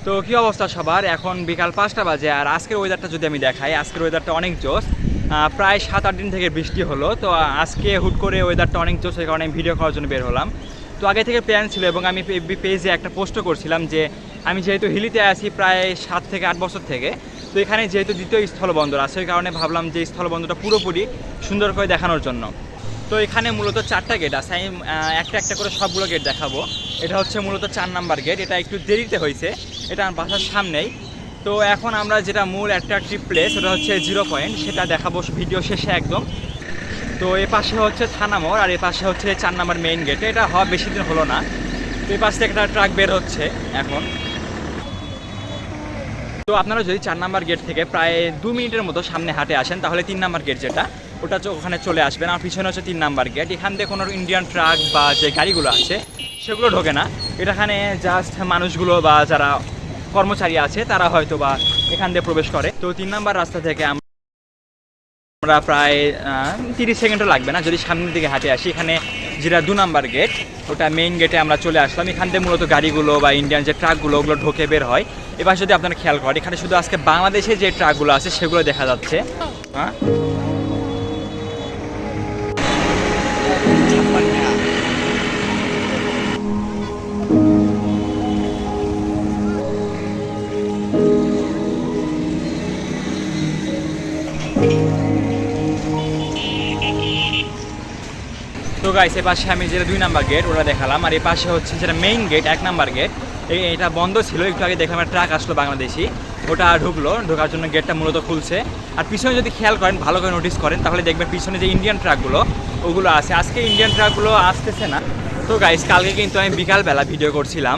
তো কী অবস্থা সবার? এখন বিকাল 5টা বাজে। আর আজকের ওয়েদারটা যদি আমি দেখাই, আজকের ওয়েদারটা অনেক জোস। প্রায় 7-8 দিন থেকে বৃষ্টি হলো, তো আজকে হুট করে ওয়েদারটা অনেক জোস, এই কারণে আমি ভিডিও করার জন্য বের হলাম। তো আগে থেকে প্ল্যান ছিল এবং আমি পেজে একটা পোস্টও করছিলাম যে আমি যেহেতু হিলিতে আছি প্রায় 7 থেকে 8 বছর থেকে, তো এখানে যেহেতু দ্বিতীয় স্থলবন্দর আছে, ওই কারণে ভাবলাম যে স্থলবন্দরটা পুরোপুরি সুন্দর করে দেখানোর জন্য। তো এখানে মূলত 4টা গেট আছে, আমি একটা একটা করে সবগুলো গেট দেখাবো। এটা হচ্ছে মূলত 4 নাম্বার গেট, এটা একটু দেরিতে হয়েছে, এটা আমার বাসার সামনেই। তো এখন আমরা যেটা মূল অ্যাট্রাকটিভ প্লেস, ওটা হচ্ছে 0 পয়েন্ট, সেটা দেখাবো ভিডিও শেষে একদম। তো এ পাশে হচ্ছে থানা মোড়, আর এ পাশে হচ্ছে 4 নাম্বার মেইন গেট। এটা হওয়া বেশি দিন হলো না। তো এই পাশ থেকে একটা ট্রাক বের হচ্ছে এখন। তো আপনারা যদি 4 নাম্বার গেট থেকে প্রায় 2 মিনিটের মতো সামনে হাঁটে আসেন, তাহলে 3 নাম্বার গেট যেটা, ওটা ওখানে চলে আসবেন। আমার পিছনে হচ্ছে 3 নাম্বার গেট। এখান থেকে কোনো ইন্ডিয়ান ট্রাক বা যে গাড়িগুলো আছে সেগুলো ঢোকে না। এখানে জাস্ট মানুষগুলো বা যারা কর্মচারী আছে তারা হয়তো বা এখান দিয়ে প্রবেশ করে। তো 3 নাম্বার রাস্তা থেকে আমরা প্রায় 30 সেকেন্ডও লাগবে না যদি সামনের দিকে হাঁটে আসি। এখানে যেটা 2 নাম্বার গেট, ওটা মেইন গেটে আমরা চলে আসলাম। এখান থেকে মূলত গাড়িগুলো বা ইন্ডিয়ান যে ট্রাকগুলো ওগুলো ঢোকে বের হয়। এবার যদি আপনারা খেয়াল করেন, এখানে শুধু আজকে বাংলাদেশে যে ট্রাকগুলো আছে সেগুলো দেখা যাচ্ছে। হ্যাঁ, তো গাইস, এ পাশে আমি যেটা 2 নাম্বার গেট ওটা দেখালাম, আর এই পাশে হচ্ছে যেটা মেইন গেট 1 নাম্বার গেট। এটা বন্ধ ছিল, একটু আগে দেখলাম একটা ট্রাক আসলো বাংলাদেশি, ওটা ঢোকার জন্য গেটটা মূলত খুলছে। আর পিছনে যদি খেয়াল করেন, ভালো করে নোটিস করেন, তাহলে দেখবেন পিছনে যে ইন্ডিয়ান ট্রাকগুলো ওগুলো আছে। আজকে ইন্ডিয়ান ট্রাকগুলো আসতেছে না। তো গাইস, কালকে কিন্তু আমি বিকালবেলা ভিডিও করছিলাম,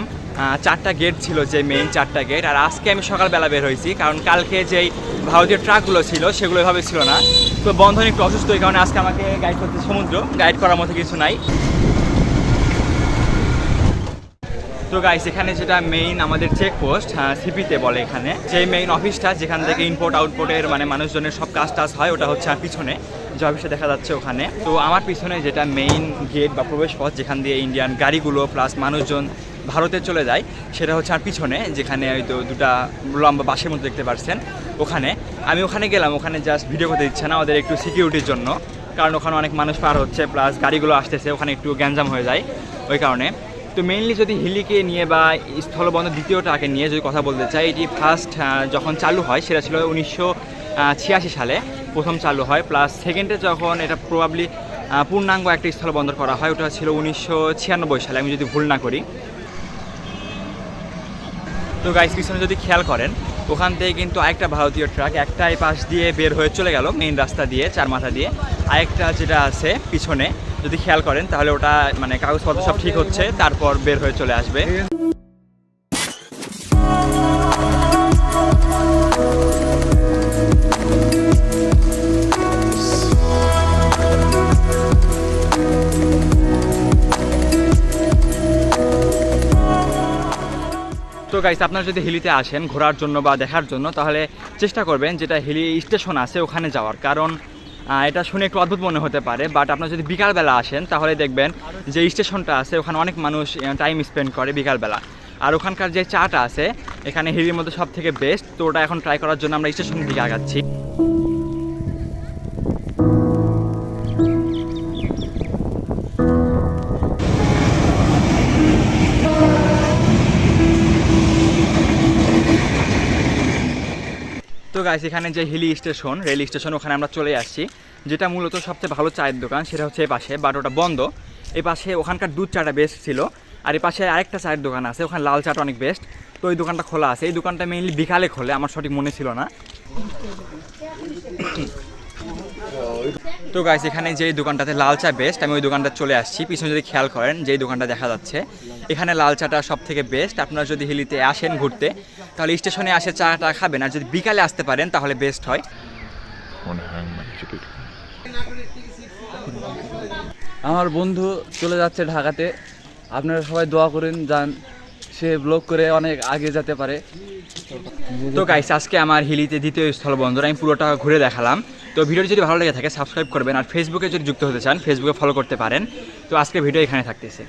4টা গেট ছিল, যে মেইন 4টা গেট। আর আজকে আমি সকালবেলা বের হয়েছি, কারণ কালকে যেই ভারতীয় ট্রাকগুলো ছিল সেগুলো এভাবে ছিল না। তো বন্ধন একটু অসুস্থ, এই কারণে আজকে আমাকে গাইড করতে সমুদ্র, গাইড করার মতো কিছু নাই। তো গাইস, এখানে যেটা মেইন আমাদের চেকপোস্ট, সিপিতে বলে এখানে, যে মেইন অফিসটা যেখান থেকে ইম্পোর্ট আউটপোর্টের মানে মানুষজনের সব কাজ টাজ হয়, ওটা হচ্ছে আর পিছনে যে অফিসটা দেখা যাচ্ছে ওখানে। তো আমার পিছনে যেটা মেইন গেট বা প্রবেশ পথ, যেখান দিয়ে ইন্ডিয়ান গাড়িগুলো প্লাস মানুষজন ভারতে চলে যায়, সেটা হচ্ছে আর পিছনে, যেখানে হয়তো 2টা লম্বা বাসের মতো দেখতে পাচ্ছেন। ওখানে আমি ওখানে গেলাম, ওখানে জাস্ট ভিডিও করতে দিচ্ছে না ওদের, একটু সিকিউরিটির জন্য, কারণ ওখানে অনেক মানুষ পার হচ্ছে প্লাস গাড়িগুলো আসতেছে, ওখানে একটু গ্যাঞ্জাম হয়ে যায় ওই কারণে। তো মেইনলি যদি হিলিকে নিয়ে বা স্থলবন্দর দ্বিতীয়টাকে নিয়ে যদি কথা বলতে চাই, এটি ফার্স্ট যখন চালু হয় সেটা ছিল 1986 সালে প্রথম চালু হয়, প্লাস সেকেন্ডে যখন এটা প্রবাবলি পূর্ণাঙ্গ একটা স্থলবন্দর করা হয়, ওটা ছিল 1996 সালে, আমি যদি ভুল না করি। তো গাইস, পিছনে যদি খেয়াল করেন, ওখান থেকে কিন্তু আরেকটা ভারতীয় ট্রাক একটাই পাশ দিয়ে বের হয়ে চলে গেল মেইন রাস্তা দিয়ে, 4 মাথা দিয়ে। আরেকটা যেটা আছে পিছনে যদি খেয়াল করেন, তাহলে ওটা মানে কাগজপত্র সব ঠিক হচ্ছে, তারপর বের হয়ে চলে আসবে। তো গাইস, আপনারা যদি হিলিতে আসেন ঘোরার জন্য বা দেখার জন্য, তাহলে চেষ্টা করবেন যেটা হিলি স্টেশন আছে ওখানে যাওয়ার। কারণ এটা শুনে একটু অদ্ভুত মনে হতে পারে, বাট আপনারা যদি বিকালবেলা আসেন তাহলে দেখবেন যে স্টেশনটা আছে ওখানে অনেক মানুষ টাইম স্পেন্ড করে বিকালবেলা। আর ওখানকার যে চাটা আছে এখানে হিলির মধ্যে সব থেকে বেস্ট। তো ওটা এখন ট্রাই করার জন্য আমরা স্টেশনের দিকে আগাচ্ছি। তো গাইস, এখানে যে হিলি স্টেশন, রেল স্টেশন, ওখানে আমরা চলে আসছি। যেটা মূলত সবচেয়ে ভালো চায়ের দোকান সেটা হচ্ছে এই পাশে, বাট ওটা বন্ধ। এই পাশে ওখানকার দুধ চাটা বেস্ট ছিল, আর এই পাশে আরেকটা চায়ের দোকান আছে, ওখানে লাল চাটা অনেক বেস্ট। তো ওই দোকানটা খোলা আছে, এই দোকানটা মেইনলি বিকালে খোলে, আমার সঠিক মনে ছিল না। তো গাইস, এখানে যেই দোকানটাতে লাল চা বেস্ট, আমি ওই দোকানটা চলে আসছি। পিছনে যদি খেয়াল করেন, যেই দোকানটা দেখা যাচ্ছে এখানে লাল চাটা সব থেকে বেস্ট। আপনারা যদি হিলিতে আসেন ঘুরতে, তাহলে স্টেশনে আসে চাটা খাবেন, আর যদি বিকালে আসতে পারেন তাহলে বেস্ট হয়। আমার বন্ধু চলে যাচ্ছে ঢাকাতে, আপনারা সবাই দোয়া করেন যান সে ব্লগ করে অনেক আগে যেতে পারে। তো গাইস, আজকে আমার হিলিতে দ্বিতীয় স্থলবন্দর আমি পুরোটা ঘুরে দেখালাম। তো ভিডিওটি যদি ভালো লেগে থাকে সাবস্ক্রাইব করবেন, আর ফেসবুকে যদি যুক্ত হতে চান ফেসবুকে ফলো করতে পারেন। তো আজকে ভিডিও এখানে থাকতেছে।